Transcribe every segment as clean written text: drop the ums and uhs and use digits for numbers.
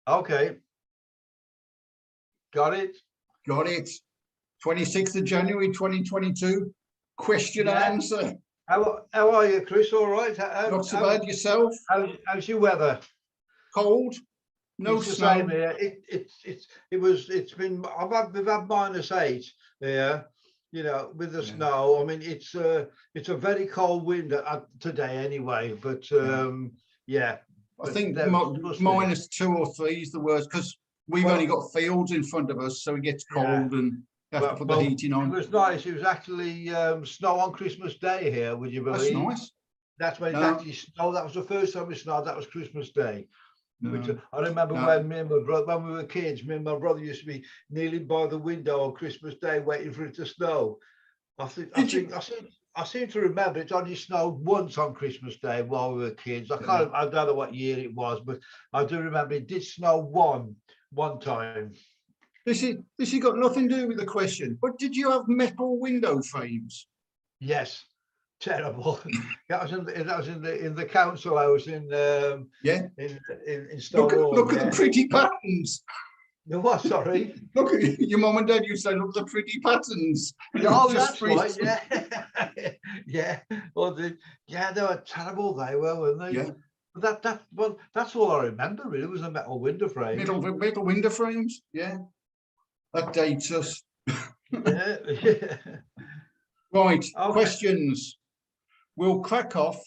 Okay. Got it. Got it. 26th of January 2022. Question and answer. How are you, Chris? All right? Not so bad. Yourself? How's your weather? Cold. No it's snow. The same here. We've had -8 here. You know, with the snow. I mean, it's a very cold winter today anyway. But yeah. I think -2 or 3 is the worst, because we've only got fields in front of us, so it gets cold and you have to put the heating on. It was nice. It was actually snow on Christmas Day here. Would you believe? That's nice. That's when it actually snowed. That was the first time it snowed. That was Christmas Day. Which I remember when me and my brother, when we were kids, me and my brother used to be kneeling by the window on Christmas Day waiting for it to snow. I seem to remember it only snowed once on Christmas Day while we were kids. I don't know what year it was, but I do remember it did snow one time. This has got nothing to do with the question, but did you have metal window frames? Yes. Terrible. That was in the council house in Stonewall. Look at the pretty patterns. The what? Sorry. Look at your mum and dad. You say, look at the pretty patterns. Oh, that's right. Yeah, yeah. Well, they were terrible. They were, weren't they? Yeah. But that's all I remember. Really, was a metal window frame. Metal window frames. Yeah. That dates us. Yeah. Right. Okay. Questions. We'll crack off.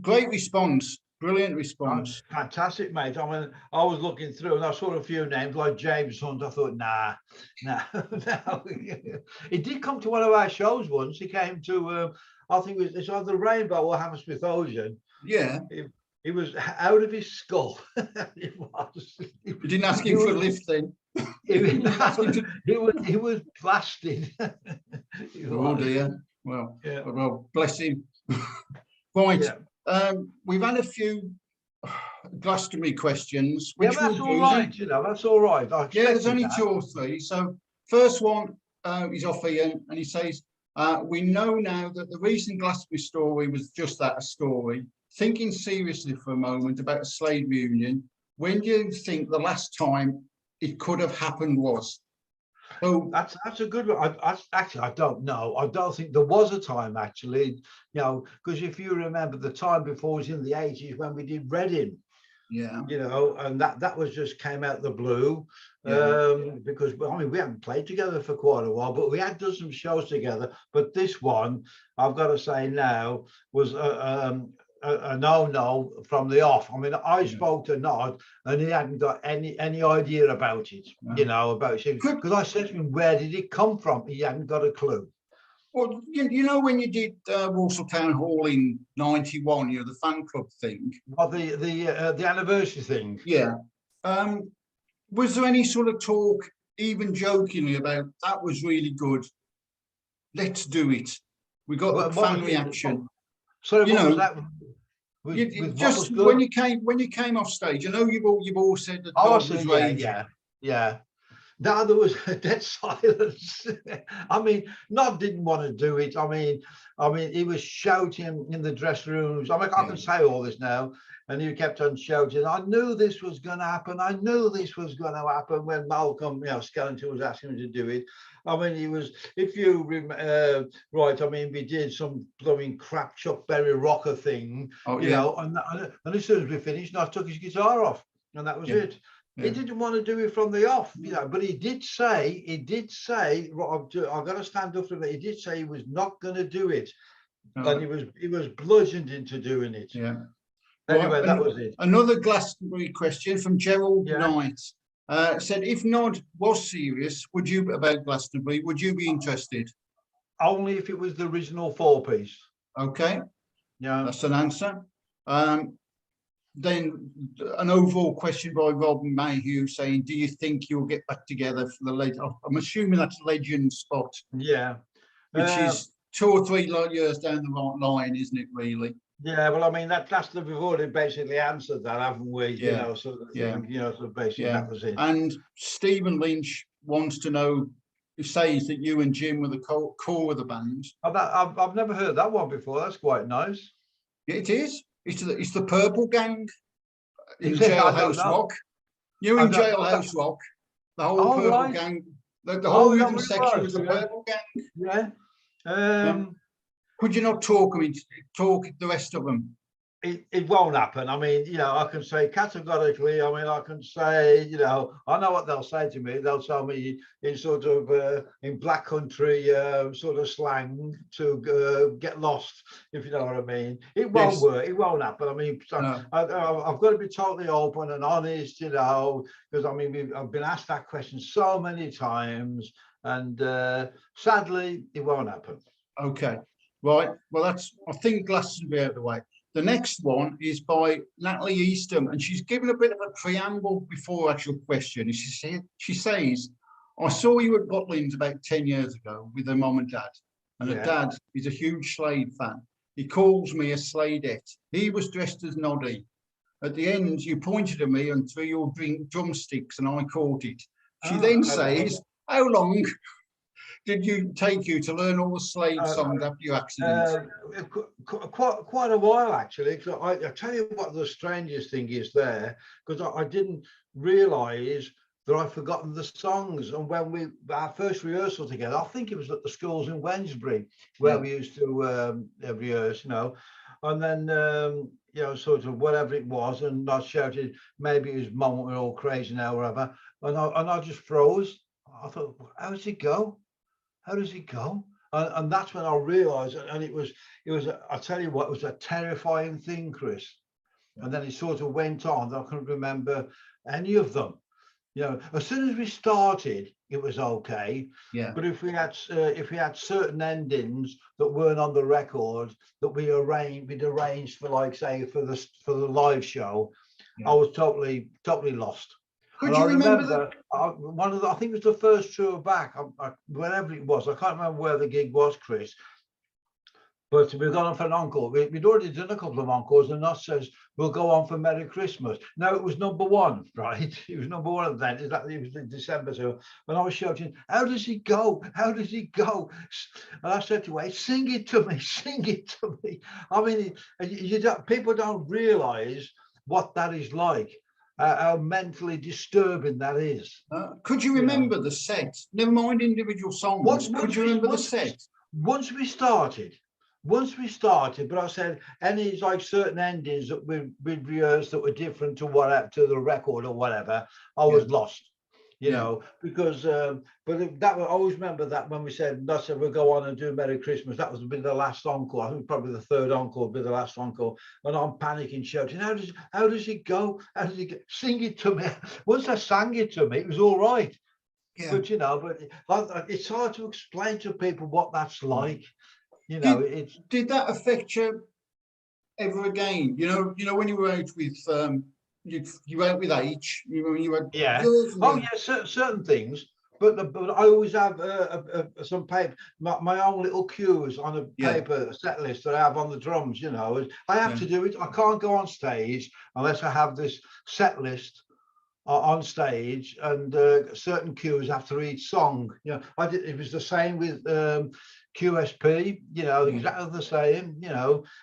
Great response. Brilliant response. Fantastic, mate. I mean, I was looking through and I saw a few names like James Hunt. I thought, nah. No. He did come to one of our shows once. He came to, I think it's either Rainbow or Hammersmith Ocean. Yeah. He was out of his skull. It was. You didn't ask him for a lift then? He was blasted. Oh dear. Well, well, bless him. Right. Yeah. We've had a few Glastonbury questions. Which that's all right. You know, that's all right. There's only 2 or 3. So first one is off Ian, and he says, we know now that the recent Glastonbury story was just that, a story. Thinking seriously for a moment about a Slade reunion, when do you think the last time it could have happened was? Oh, that's a good one. I don't know. I don't think there was a time actually, you know, because if you remember, the time before was in the 80s when we did Reading. Yeah. You know, and that was just came out the blue. Because I mean, we haven't played together for quite a while, but we had done some shows together. But this one, I've got to say now, was a no from the off. I mean, I spoke to Nod and he hadn't got any idea about it, you know, about it. Because I said to him, where did it come from? He hadn't got a clue. Well, you know, when you did Walsall Town Hall in '91, you know, the fan club thing. Well, the anniversary thing. Yeah. Was there any sort of talk, even jokingly, about that was really good, let's do it? We got the fan reaction. So you know, that just when you came off stage, I know you've all said that Don was raging. Yeah. No, there was a dead silence. I mean, Nod didn't want to do it. I mean, he was shouting in the dressing rooms. I mean, I can say all this now, and he kept on shouting. I knew this was going to happen. I knew this was going to happen when Malcolm, you know, Skellington was asking him to do it. I mean, he was. If you right, I mean, we did some blooming crap Chuck Berry rocker thing, you know, and as soon as we finished, I took his guitar off, and that was it. Yeah. He didn't want to do it from the off, you know, but he did say, I've got to stand up for him. He did say he was not going to do it, and he was bludgeoned into doing it. Yeah. Anyway, that was it. Another Glastonbury question from Gerald Knight said, if Nod was serious, about Glastonbury, would you be interested? Only if it was the original 4-piece. Okay. Yeah, that's an answer. Then an overall question by Rob Mayhew saying, do you think you'll get back together for the late? I'm assuming that's Legend spot. Yeah. Which is 2 or 3 years down the line, isn't it, really? Yeah, well, I mean, we've already basically answered that, haven't we? You know, so basically that was it. And Stephen Lynch wants to know, he says that you and Jim were the core of the band. I've never heard that one before. That's quite nice. Yeah, it is. It's the Purple Gang. in I don't Jailhouse know. Rock. You I in don't know. Jailhouse Rock. The whole Oh, Purple right. Gang. The Oh, whole is that rhythm what it section was was? the Yeah. Purple Gang. Yeah. Yeah. Could you not talk the rest of them? It won't happen. I mean, I can say categorically, I mean, I can say, I know what they'll say to me. They'll tell me in sort of in black country sort of slang to get lost, if you know what I mean. It won't Yes. work. It won't happen. I mean, No. I've got to be totally open and honest, because I mean, I've been asked that question so many times, and sadly, it won't happen. Okay. Right. Well, I think glasses will be out of the way. The next one is by Natalie Eastham, and she's given a bit of a preamble before her actual question. And she says, I saw you at Butlins about 10 years ago with her mum and dad. And her dad is a huge Slade fan. He calls me a Sladeette. He was dressed as Noddy. At the end, you pointed at me and threw your drumsticks, and I caught it. She then says, how long did you take you to learn all the Slade songs after your accident? Quite a while, actually. Because I tell you what, the strangest thing is there, because I didn't realise that I'd forgotten the songs. And when our first rehearsal together, I think it was at the schools in Wednesbury, where we used to rehearse, and then sort of whatever it was, and I shouted, maybe his mum went all crazy now, or whatever, and I just froze. I thought, how does it go? How does it go? And that's when I realised, and it was, I tell you what, it was a terrifying thing, Chris. And then it sort of went on. I couldn't remember any of them. As soon as we started, it was okay. Yeah. But if we had certain endings that weren't on the record that we'd arranged for, like, say, for the live show, I was totally lost. Could you remember one of the, I think it was the first tour back, wherever it was, I can't remember where the gig was, Chris, but we got on for an encore. We'd already done a couple of encores, and that says we'll go on for Merry Christmas. Now it was number one, right? It was number one then. It was in December, so when I was shouting, how does he go? How does he go? And I said to Wade, sing it to me, sing it to me. I mean, people don't realise what that is like. How mentally disturbing that is. Could you remember the set? Never mind individual songs. Could you remember the set? Once we started, but I said any like certain endings that we'd rehearsed that were different to the record or whatever, I was lost. Because but that I always remember that when we said we'll go on and do Merry Christmas, that was the last encore. I think probably the third encore would be the last encore, and I'm panicking, shouting, how does it go? How does it go? Sing it to me. Once I sang it to me, it was all right. But it's hard to explain to people what that's like. Did that affect you ever again? When you were out with you went with H. You had certain things, but I always have some paper, my own little cues on a paper set list that I have on the drums. I have to do it. I can't go on stage unless I have this set list on stage, and certain cues after each song. It was the same with QSP. Exactly the same.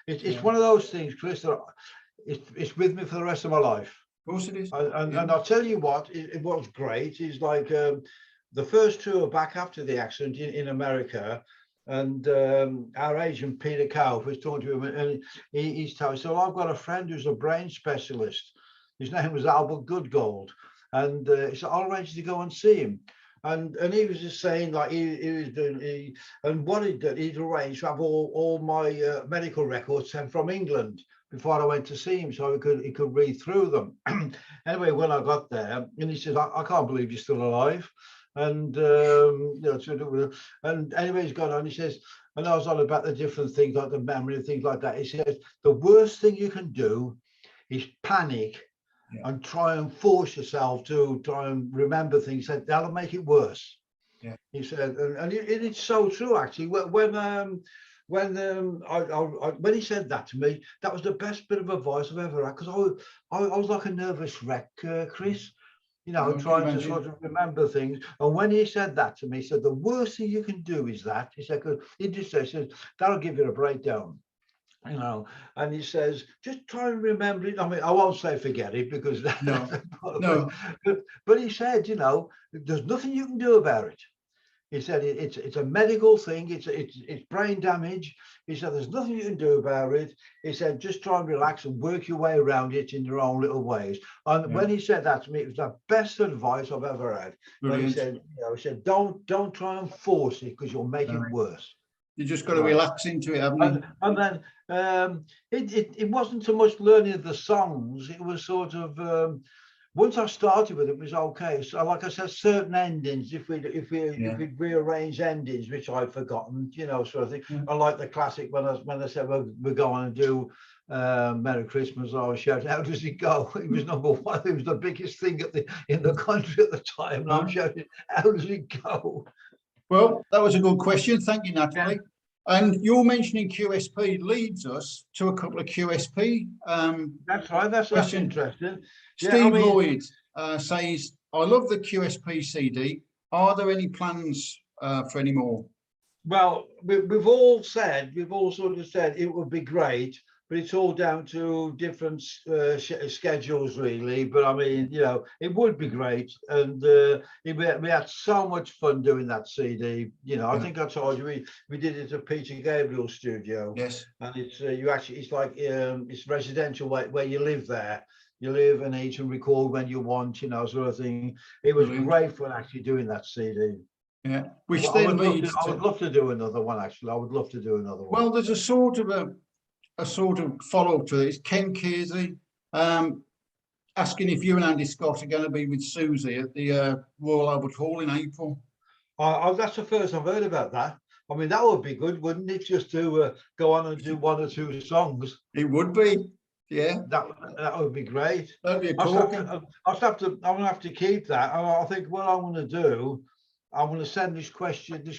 It's one of those things, Chris, that it's with me for the rest of my life. Of course it is. And I'll tell you what, it was great is like the first tour back after the accident in America, and our agent Peter Cow was talking to him, and he's telling me, so I've got a friend who's a brain specialist. His name was Albert Goodgold, and he said, I'll arrange to go and see him. And he was just saying, like, he was doing, and what he'd done, he'd arranged to have all my medical records sent from England before I went to see him, so he could read through them. Anyway, when I got there, and he said, I can't believe you're still alive. And and anyway, he's gone on. He says, and I was on about the different things like the memory and things like that. He says, the worst thing you can do is panic and try and force yourself to try and remember things. He said, that'll make it worse. He said, and it's so true, actually. When he said that to me, that was the best bit of advice I've ever had, because I was like a nervous wreck, Chris, trying to sort of remember things. And when he said that to me, he said, the worst thing you can do is that. He said, he just said, that'll give you a breakdown. you know, and he says, just try and remember it. I mean, I won't say forget it because No, but, no, but he said, you know, there's nothing you can do about it. He said it's a medical thing. It's brain damage. He said there's nothing you can do about it. He said just try and relax and work your way around it in your own little ways. And yeah, when he said that to me, it was the best advice I've ever had. When he brilliant. said, you know, he said don't try and force it because you'll make it No. worse. You just got You to know. relax into it, haven't you? And then it wasn't so much learning of the songs. It was sort of once I started with it, it was okay. So like I said, certain endings, if Yeah, we rearrange endings, which I've forgotten, you know, sort of thing. yeah. I like the classic when I said we're going to do Merry Christmas, I was shouting, how does it go? It was number one. It was the biggest thing in the country at the time. And I'm shouting, how does it go? Well, that was a good question. Thank you, Yeah. Natalie. And you're mentioning QSP leads us to a couple of QSP That's right. That's question. interesting. Yeah, I Steve mean, Lloyd says, I love the QSP CD. Are there any plans for any more? well, we've all sort of said it would be great, but it's all down to different schedules, really. But I mean, you know, it would be great, and we had so much fun doing that CD. You know, I Yeah. think I told you we did it at Peter Gabriel's studio, Yes. and it's it's like it's residential where you live there. You live and eat and record when you want, you know, sort of thing. It was Brilliant. great fun actually doing that CD. Yeah. Which I then would love to. leads I would to, love to do another one. Actually, I would love to do another one. well, there's a sort of follow up to this. Ken Kearsey asking if you and Andy Scott are going to be with Susie at the Royal Albert Hall in April. That's the first I've heard about that. I mean, that would be good, wouldn't it? Just to go on and do one or two songs. It would be, yeah, That would be great. that'd be a I'll have corker. to. I'm gonna have to keep that. I think what I'm going to do, I'm going to send this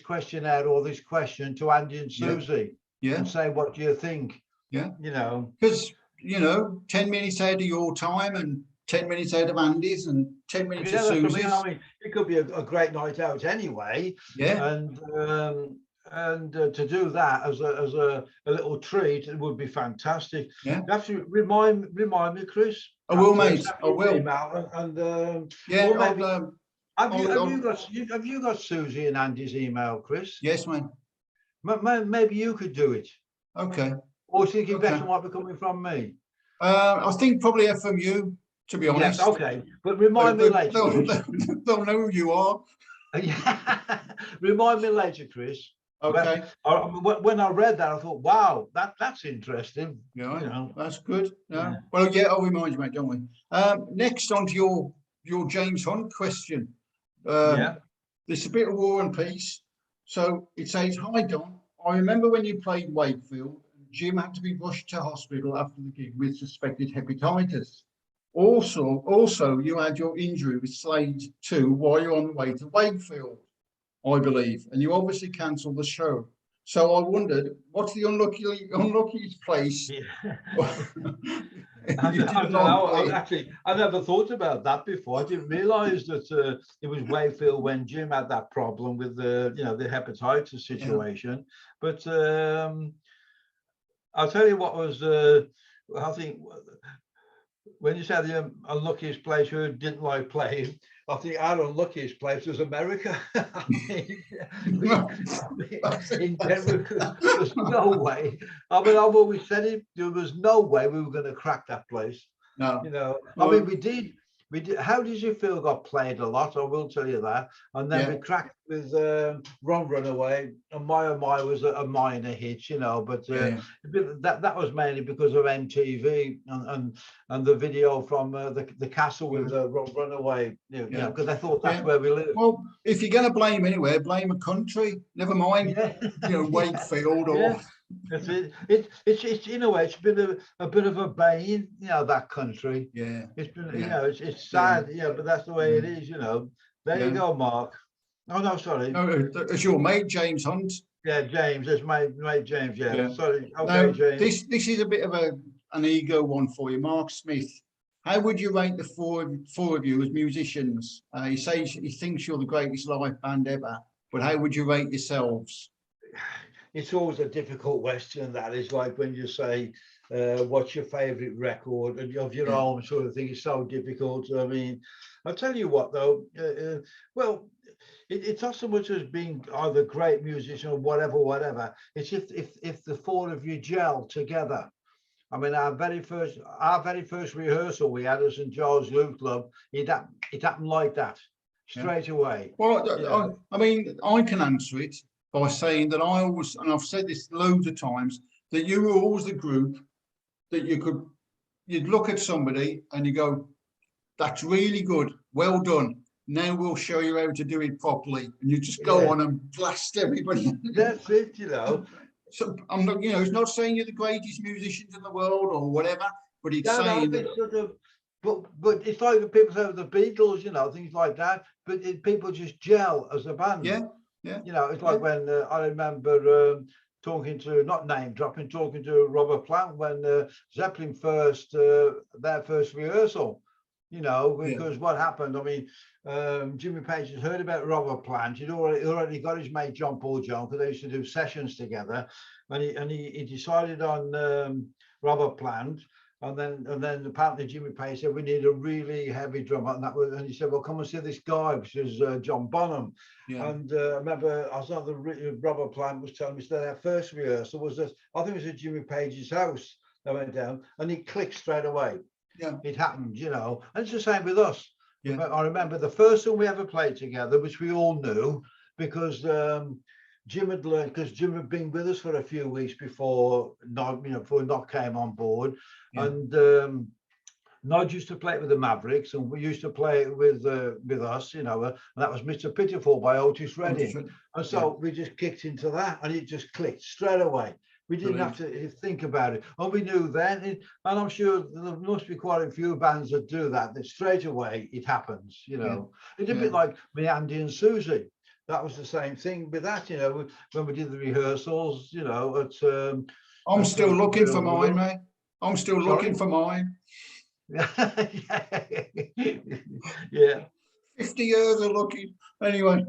questionnaire or this question to Andy and Yeah, Susie yeah, and say, what do you think? yeah. You know. Because, 10 minutes out of your time and 10 minutes out of Andy's and 10 minutes of Yeah, that's what I mean. Susie's. I mean, it could be a great night out anyway, Yeah, and to do that as a little treat, it would be fantastic. yeah. You have to remind me, Chris. I will, Have to mate. accept I his will. email Yeah, or maybe I'll, have you got Susie and Andy's email, Chris? yes, mate. Maybe you could do it, Okay, or thinking okay. better might be coming from me. I think probably from you, to be Yes, honest. okay, but remind me later, Chris. They'll know who you are. Remind me later, Chris. Okay. When I read that, I thought, wow, that's interesting. Yeah, You know. that's good. Yeah. Well, yeah, I'll remind you, mate, don't we? Next on to your James Hunt question. Yeah. There's a bit of War and Peace. So it says, hi, Don. I remember when you played Wakefield, Jim had to be rushed to hospital after the gig with suspected hepatitis. Also, you had your injury with Slade too while you're on the way to Wakefield, I believe, and you obviously cancelled the show. So I wondered, what's the unluckiest place? Yeah. You I didn't don't know. play? Actually, I never thought about that before. I didn't realise that it was Wakefield when Jim had that problem with the hepatitis situation. But I'll tell you what was. I think when you said the unluckiest place who didn't like playing, I think our unluckiest place was America. I mean, in general, there's no way. I mean, I've always said it. There was no way we were going to crack that place. No. You know, I mean, we did. How did you feel? Got played a lot. I will tell you that. And then we cracked with Runaway, and My Oh My was a minor hit, you know. But that was mainly because of MTV and the video from the castle with Runaway. You know, because I thought that's where we live. Well, if you're going to blame anywhere, blame a country. Never mind, Wakefield or. Yeah. It's in a way it's been a bit of a bane, you know, that country. Yeah. It's been, you know, it's sad, but that's the way it is, you know. There you go, Mark. Oh no, sorry. No, it's your mate James Hunt. Yeah, James. It's my mate James. Yeah. Sorry. Okay, now, James. This is a bit of an ego one for you, Mark Smith. How would you rate the four of you as musicians? He says he thinks you're the greatest live band ever, but how would you rate yourselves? it's always a difficult question. That is like when you say, what's your favorite record and of your Yeah. own sort of thing. It's so difficult. I mean, I'll tell you what though, well, it's not so much as being either great musician or whatever. It's if the four of you gel together. I mean, our very first rehearsal we had at St. Giles Youth Club, it happened like that, Yeah. straight away. Well, I mean, I can answer it by saying that I always, and I've said this loads of times, that you were always the group that you'd look at somebody and you go, that's really good, well done. Now we'll show you how to do it properly. And you just go on and blast everybody. That's it, you know. So I'm not, it's not saying you're the greatest musicians in the world or whatever, but it's saying that. Sort of, but it's like the people say the Beatles, things like that. But people just gel as a band. Yeah. It's like when I remember talking to, not name dropping, talking to Robert Plant when Zeppelin their first rehearsal. Because what happened, I mean, Jimmy Page had heard about Robert Plant. He'd already got his mate John Paul Jones, because they used to do sessions together, and he decided on Robert Plant. And then apparently Jimmy Page said, we need a really heavy drummer, and he said, well, come and see this guy, which is John Bonham. Yeah. And I remember I was on Robert Plant was telling me that their first rehearsal was I think it was at Jimmy Page's house. They went down and he clicked straight away. Yeah. It happened, and it's the same with us. Yeah. I remember the first time we ever played together, which we all knew, because Jim had learned, because Jim had been with us for a few weeks before Nog came on board. Yeah. And Nod used to play with the Mavericks, and we used to play with us, and that was Mr. Pitiful by Otis Redding. And so we just kicked into that, and it just clicked straight away. We didn't have to think about it. And we knew then, and I'm sure there must be quite a few bands that do that straight away it happens, It's a bit like me, Andy and Susie. That was the same thing with that, when we did the rehearsals, I'm still looking for mine, mate. I'm still looking for mine. Yeah. 50 years of looking. Anyway,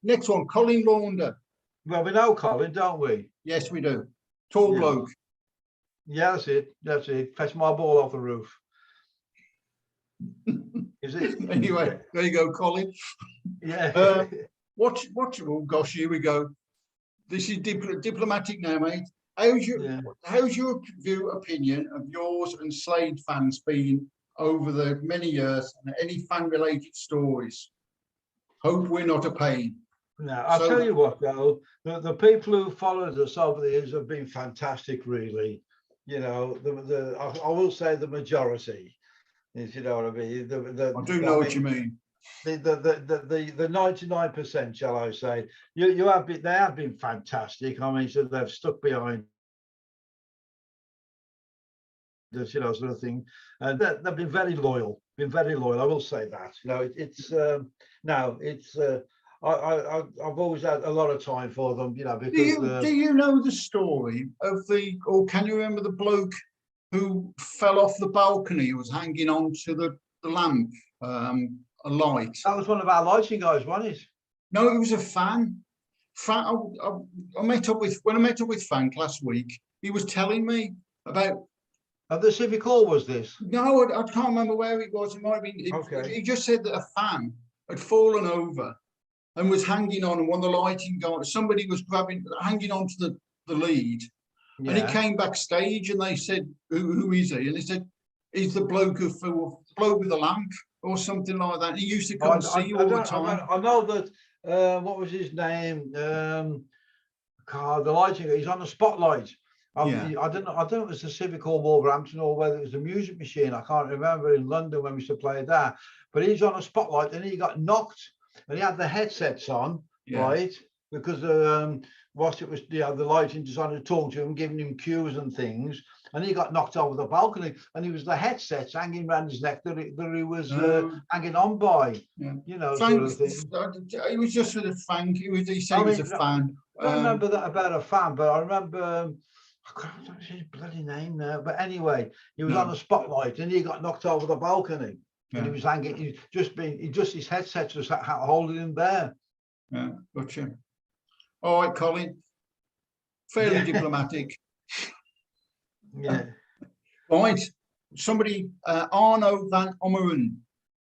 next one, Colin Launder. Well, we know Colin, don't we? Yes, we do. Tall bloke. Yeah, that's it. Fetch my ball off the roof. Is it? Anyway, there you go, Colin. Yeah. Oh gosh, here we go. This is diplomatic now, mate. How's your opinion of yours and Slade fans been over the many years, and any fan-related stories? Hope we're not a pain. No, I'll tell you what, though, the people who followed us over the years have been fantastic, really. I will say the majority, if you know what I mean. I do know what you mean. The 99%, shall I say? They have been fantastic. I mean, so they've stuck behind this, sort of thing, and they've been very loyal. I will say that. I've always had a lot of time for them, because. Do you know the story of or can you remember the bloke who fell off the balcony, who was hanging on to the lamp, a light? That was one of our lighting guys, wasn't it? No, it was a fan. I met up with Frank last week. He was telling me about. At the Civic Hall, was this? No, I can't remember where it was. It might have been. Okay. He just said that a fan had fallen over and was hanging on, and one of the lighting guys, somebody was hanging on to the lead. Yeah. And he came backstage, and they said, who is he? And he said, he's the bloke with the lamp or something like that. He used to come and see you all the time. I know that, what was his name? The lighting, he's on the Spotlight. I don't know if it was the Civic Hall, Wolverhampton, or whether it was the Music Machine. I can't remember, in London when we used to play that. But he's on a Spotlight, and he got knocked, and he had the headsets on, right? Because whilst it was the lighting designer to talk to him, giving him cues and things, and he got knocked over the balcony, and he was the headsets hanging around his neck that he was hanging on by. Frank, sort of thing. He was just with a fan. He said he was a fan. I don't remember that about a fan, but I remember. I can't remember his bloody name now, but anyway, he was on the Spotlight, and he got knocked over the balcony, and he was hanging. His headset was holding him there. Yeah, gotcha. All right, Colin. fairly Yeah. diplomatic. Yeah. Right, somebody, Arno van Ommeren,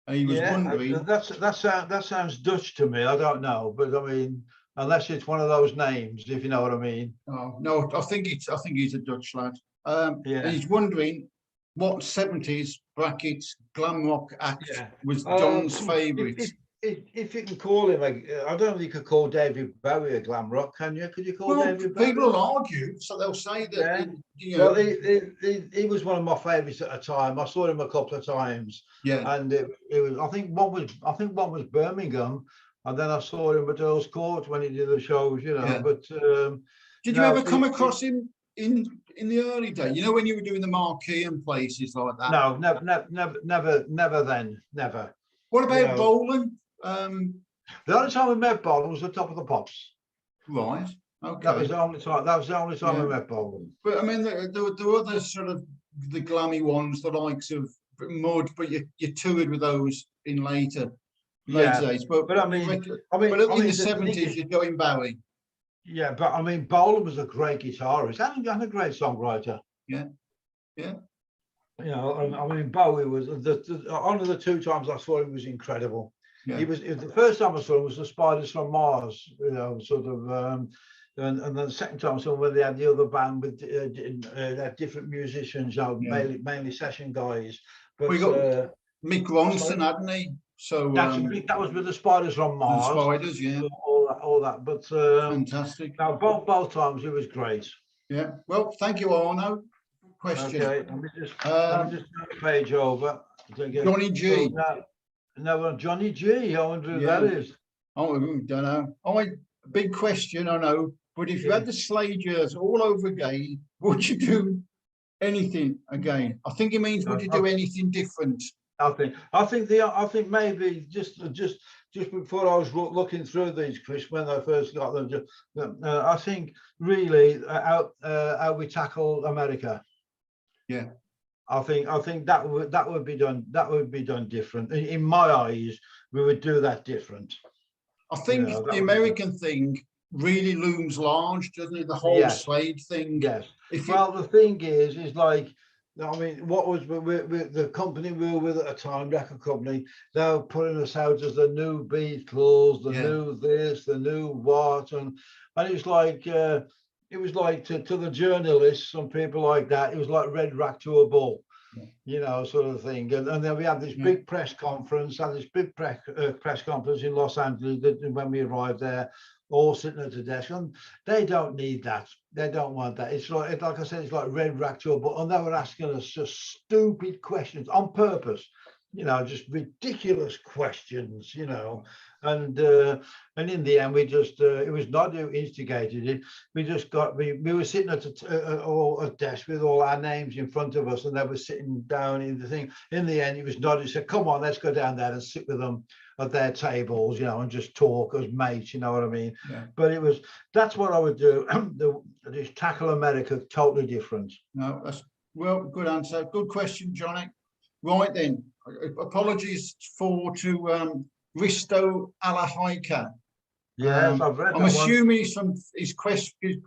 he was wondering. That sounds Dutch to me. I don't know, but I mean, unless it's one of those names, if you know what I mean. Oh, no, I think he's a Dutch lad. And Yeah. he's wondering what 70s brackets glam rock act Yeah. was John's favourite. If you can call him, I don't think you could call David Bowie a glam rock, can you? Could you call Well, David Bowie? people will argue, so they'll say that. Yeah. Well, he was one of my favourites at a time. I saw him a couple of times. Yeah. And it was, I think one was Birmingham, and then I saw him at Earl's Court when he did the shows, you know. Yeah. But did you ever come across him in the early days? You know, when you were doing the marquee and places like that. No, never then, never. What about bowling? The only time we met Bowling was the Top of the Pops. Right. Okay. That was the only time we met Bowling. But I mean, there were other sort of the glammy ones, the likes of Mud, but you toured with those in later days. But I mean, in the 70s, you'd go in Bowie. Yeah, but I mean, Bowling was a great guitarist and a great songwriter. Yeah, yeah. You know, I mean, Bowie was only the two times I saw him was incredible. Yeah. He was the first time I saw him was the Spiders from Mars, you know, sort of, and then the second time I saw him when they had the other band with different musicians, you know, mainly session guys. But we got Mick Ronson, hadn't he? So that was with the Spiders from Mars. The Spiders, yeah. All that, but fantastic. Now both times it was great. Yeah. Well, thank you, Arno. Question. Okay, let me just turn the page over. Johnny G. No, Johnny G. I wonder who that is. Oh, I don't know. Big question, I know. But if you had the Slade years all over again, would you do anything again? I think he means, would you do anything different? I think maybe just before I was looking through these, Chris, when I first got them, I think really how we tackle America. Yeah. I think that would be done. That would be done different. In my eyes, we would do that different. I think the American thing really looms large, doesn't it? The whole Slade thing. Yes. Well, the thing is like, I mean, what was the company we were with at the time, record company, they were putting us out as the new Beatles, the new this, the new what, and it's like. It was like to the journalists and people like that, it was like red rack to a bull, you know, sort of thing. And then we had this big press conference, press conference in Los Angeles when we arrived there, all sitting at the desk. And they don't need that. They don't want that. It's like I said, it's like red rack to a bull. And they were asking us just stupid questions on purpose. You know, just ridiculous questions, you know, and in the end, we just it was not who instigated it. We were sitting at a desk with all our names in front of us, and they were sitting down in the thing. In the end, it was Noddy said, "Come on, let's go down there and sit with them at their tables, you know, and just talk as mates." You know what I mean? Yeah. But that's what I would do. Just tackle America totally different. No, that's good answer. Good question, Johnny. Right then. Apologies to Risto Alahaika. Yes, I've read. I'm assuming he's from his question.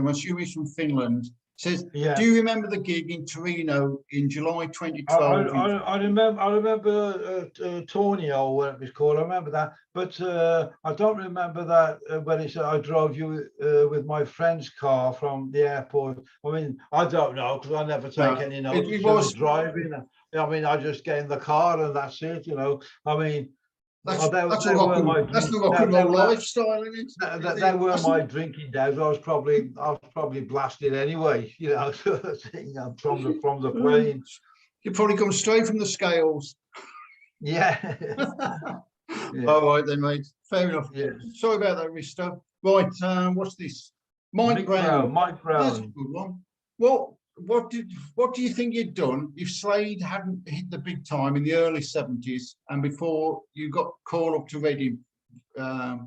I'm assuming he's from Finland. Says, do you remember the gig in Torino in July 2012? I remember Tornio, or what it was called. I remember that, but I don't remember that when he said I drove you with my friend's car from the airport. I mean, I don't know because I never take any notes. It was driving. I mean, I just get in the car and that's it. You know, I mean. That's the rock and roll lifestyle, isn't it? They were my drinking days. I was probably blasted anyway, you know, from the plane. You probably come straight from the scales. Yeah. All right then, mate. Fair enough. Yeah. Sorry about that, Risto. Right, what's this? Mike Brown. Mike Brown. That's a good one. Well, what do you think you'd done if Slade hadn't hit the big time in the early 70s and before you got called up to Reading? I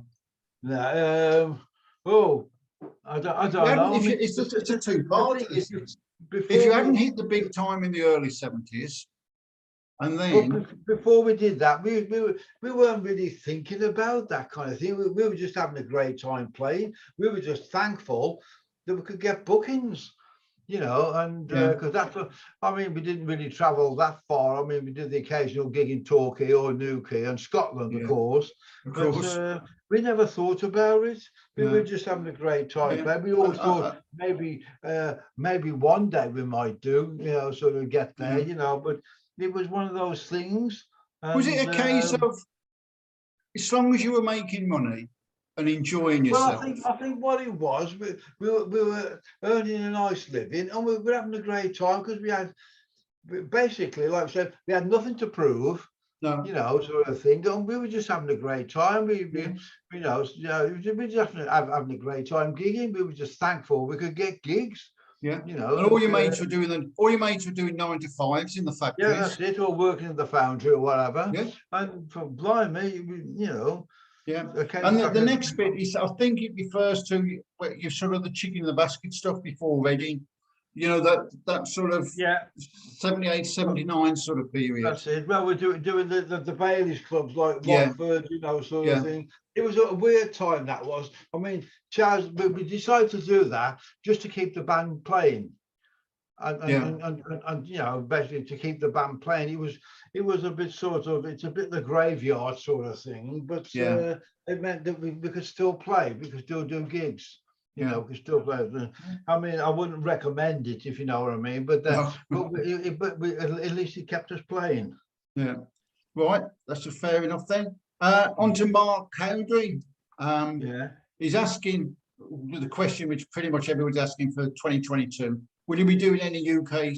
don't know. It's a two-part. If you hadn't hit the big time in the early 70s, and then before we did that, we weren't really thinking about that kind of thing. We were just having a great time playing. We were just thankful that we could get bookings, you know, and because that's what I mean. We didn't really travel that far. I mean, we did the occasional gig in Torquay or Newquay and Scotland, of course. Of But course. we never thought about it. We No. were just having a great time. Yeah. But we always thought maybe one day we might do, you know, sort of get there, you know. But it was one of those things. Was it And, a case of, as long as you were making money and enjoying well, yourself? I think what it was, we were earning a nice living, and we were having a great time because we had basically, like I said, we had nothing to prove. No. You know, sort of thing. And we were just having a great time. You know, we just having a great time gigging. We were just thankful we could get gigs. Yeah. You know, and all your mates were doing all your mates were doing 9 to 5s in the factories. Yeah, that's it. Or working in the foundry or whatever. Yeah. And for blimey, you know. Yeah. And the next bit is, I think it refers to you sort of the chicken in the basket stuff before Reading. You know, that sort of 78, 79 sort of period. That's it. Well, we're doing the Baileys clubs like Watford, you know, sort of thing. It was a weird time, that was. I mean, Charles, we decided to do that just to keep the band playing. And you know, basically to keep the band playing. It was a bit sort of, it's a bit the graveyard sort of thing, but it meant that we could still play, we could still do gigs. You know, we still play. I mean, I wouldn't recommend it, if you know what I mean, but at least it kept us playing. Yeah, right. That's fair enough then. On to Mark Cowdrey. He's asking the question which pretty much everyone's asking for 2022. Will you be doing any UK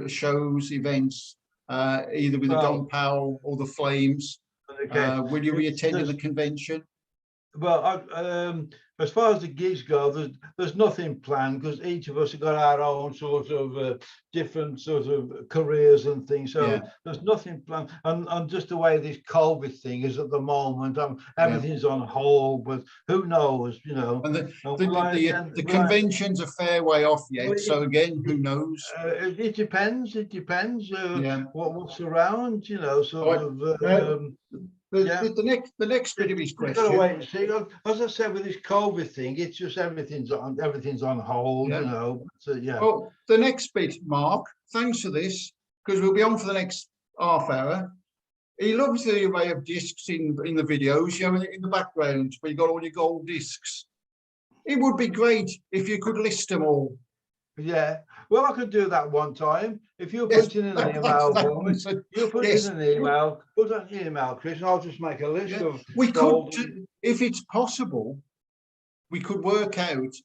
shows, events, either with the Don Powell or the Flames? Will you be attending the convention? Well, as far as the gigs go, there's nothing planned because each of us have got our own sort of different sort of careers and things. So there's nothing planned. And just the way this COVID thing is at the moment, everything's on hold. But who knows, you know? And the convention's a fair way off yet. So again, who knows? It depends. It depends. What's around, you know, sort of. The next bit of his question. Got to wait and see. As I said, with this COVID thing, it's just everything's on hold, you know. So, Well, the next bit, Mark. Thanks for this, because we'll be on for the next half hour. He loves the array of discs in the videos, you know, in the background where you got all your gold discs. It would be great if you could list them all. Yeah, well, I could do that one time. If you put in an email, you put in an email, put an email, Chris, and I'll just make a list of. We could, if it's possible, we could work out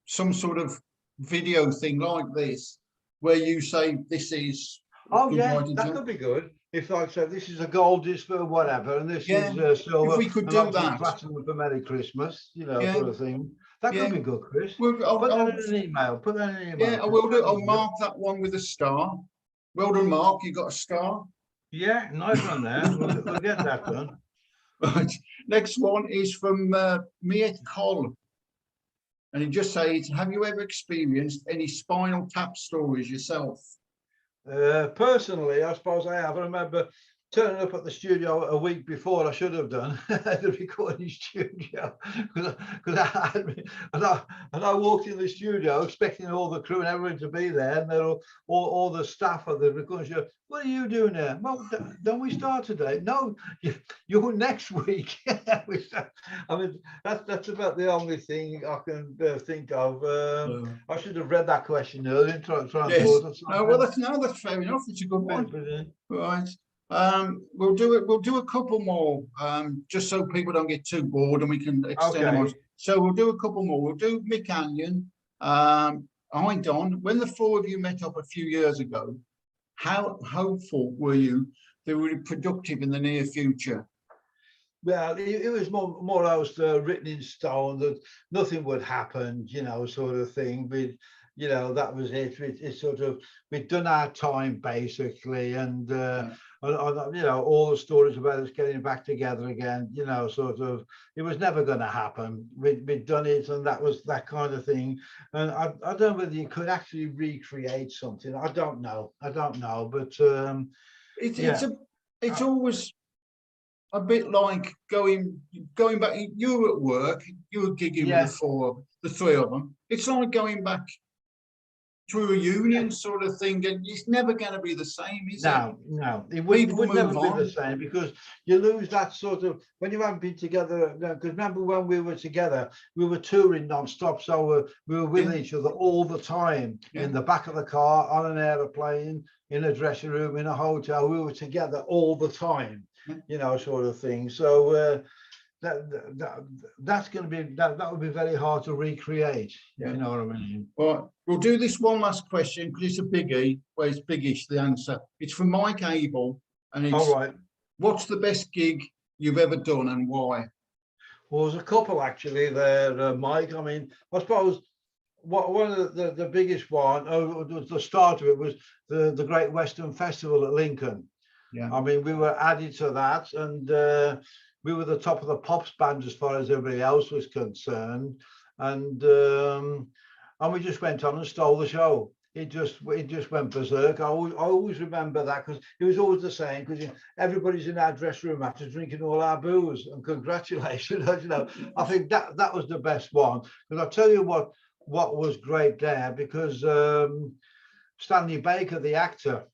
some sort of video thing like this, where you say this is. Oh yeah, that could be good. If, like I said, this is a gold disc for whatever, and this is silver. If we could do that, platinum for Merry Christmas, you know, sort of thing. That could be good, Chris. Put that in an email. Put that in an email. Yeah, I will do. I'll mark that one with a star. Well done, Mark. You got a star. Yeah, nice one there. We'll get that done. Right. Next one is from Miet Hall. And he just says, have you ever experienced any spinal tap stories yourself? Personally, I suppose I have. I remember turning up at the studio a week before I should have done the recording studio because I walked in the studio expecting all the crew and everyone to be there, and they're all the staff of the recording studio. What are you doing there? Well, don't we start today? No, you're next week. I mean, that's about the only thing I can think of. I should have read that question earlier and try and well, that's fair enough. It's a good one. Right. We'll do a couple more, just so people don't get too bored and we can extend them on. So we'll do a couple more. We'll do Mick Anion. Hi Don, when the four of you met up a few years ago, how hopeful were you they were productive in the near future? Well, it was more or less written in stone that nothing would happen, you know, sort of thing. You know, that was it. It's sort of, we'd done our time basically, and you know, all the stories about us getting back together again, you know, sort of, it was never going to happen. We'd done it, and that was that kind of thing. And I don't know whether you could actually recreate something. I don't know, but it's always, a bit like going back. You were at work, you were gigging Yeah. with the three of them. It's like going back to a reunion sort of thing, and it's never going to be the same, is it? No, it People would never move be the on. same, because you lose that sort of, when you haven't been together. Because remember when we were together, we were touring non-stop, so we were with each other all the time, in the back of the car, on an aeroplane, in a dressing room, in a hotel. We were together all the time, you know, sort of thing. So that's going to be, that would be very hard to recreate. You know what I mean? Well, we'll do this one last question because it's a biggie. Well, it's biggish, the answer. It's from Mike Abel, and it's, All right. what's the best gig you've ever done and why? Well, there's a couple actually there, Mike. I mean, I suppose one of the biggest one, the start of it, was the Great Western Festival at Lincoln. Yeah. I mean, we were added to that, and we were the top of the pops band as far as everybody else was concerned, and we just went on and stole the show. It just went berserk. I always remember that, because it was always the same, because everybody's in our dressing room after drinking all our booze, and congratulations. You know, I think that was the best one, because I'll tell you what was great there, because Stanley Baker, the actor,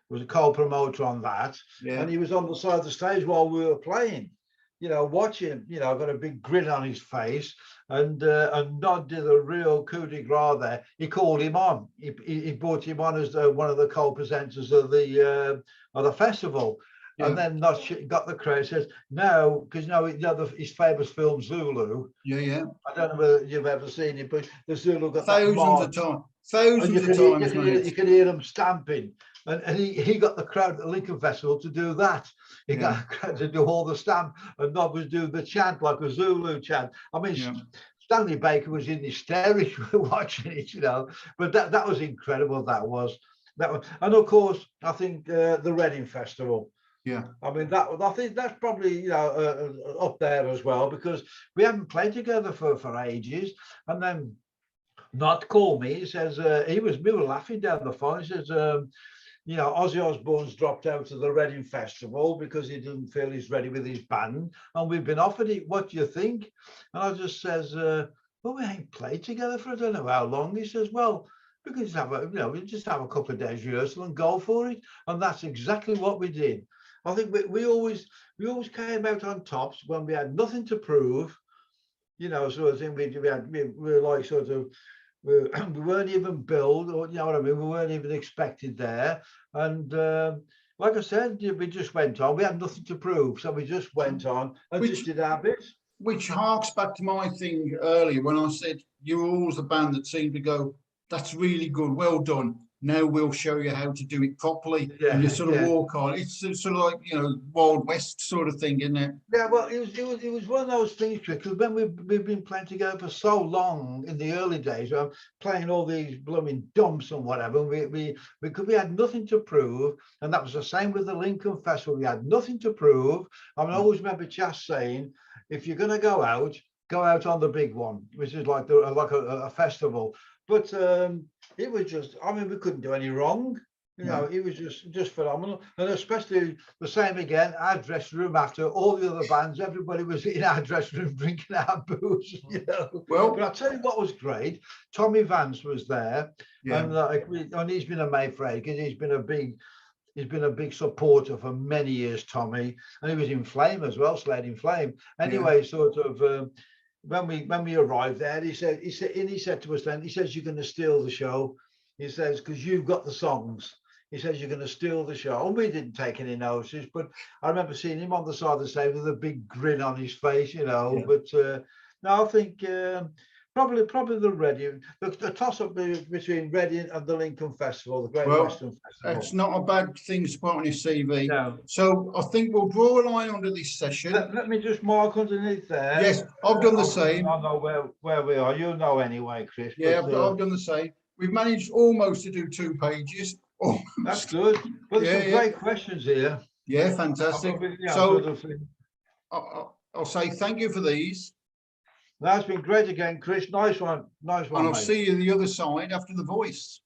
was a co-promoter on that, and he was on the side of the stage while we were playing, you know, watching, you know, got a big grin on his face, and Nod did a real coup de grace there. He called him on. He brought him on as one of the co-presenters of the festival. Yeah. And then Nod got the credit. Says no, because his famous film Zulu. Yeah. I don't know whether you've ever seen it, but the Zulu got thousands of times. You can hear them stamping. And he got the crowd at the Lincoln Festival to do that. He got the crowd to do all the stamp, and Nod was doing the chant, like a Zulu chant. I mean, Stanley Baker was in hysterics watching it, you know. But that was incredible. That was, and of course, I think the Reading Festival. Yeah, I mean I think that's probably, you know, up there as well, because we haven't played together for ages, and then Nod called me. He says we were laughing down the phone. He says, you know, Ozzy Osbourne's dropped out of the Reading Festival because he doesn't feel he's ready with his band, and we've been offered it. What do you think? And I just says, well, we ain't played together for I don't know how long. He says, well, we can just have we just have a couple of days rehearsal and go for it. And that's exactly what we did. I think we always came out on tops when we had nothing to prove, you know. So I think we were like sort of, we weren't even billed, or you know what I mean, we weren't even expected there. And like I said, we just went on. We had nothing to prove, so we just went on and just did our bits. Which harks back to my thing earlier when I said you were always the band that seemed to go, that's really good, well done. Now we'll show you how to do it properly. Yeah, and you sort of walk on. It's sort of like, you know, Wild West sort of thing, isn't it? Yeah, well, it was one of those things, because when we've been playing together for so long in the early days, playing all these blooming dumps and whatever, we had nothing to prove, and that was the same with the Lincoln Festival. We had nothing to prove. I mean, I always remember Chas saying, if you're going to go out on the big one, which is like a festival. But it was just, I mean, we couldn't do any wrong. You know, it was just phenomenal. And especially the same again, our dressing room, after all the other bands, everybody was in our dressing room drinking our booze, you know. Well, but I'll tell you what was great. Tommy Vance was there. And he's been a mate for ages. He's been a big supporter for many years, Tommy. And he was in Flame as well, Slade in Flame. Anyway, sort of, when we arrived there, he said to us then, he says, you're going to steal the show. He says, because you've got the songs. He says, you're going to steal the show. And we didn't take any notice, but I remember seeing him on the side of the stage with a big grin on his face, you know. But no, I think probably the Reading, the toss-up between Reading and the Lincoln Festival, the Great Western Festival. It's not a bad thing to put on your CV. No. So I think we'll draw a line under this session. Let me just mark underneath there. Yes, I've done the same. I know where we are. You know anyway, Chris. Yeah, but I've done the same. We've managed almost to do 2 pages. Almost. That's good. Well, there's some great questions here. Yeah, fantastic. So I'll say thank you for these. That's been great again, Chris. Nice one. And I'll see you the other side after the voice.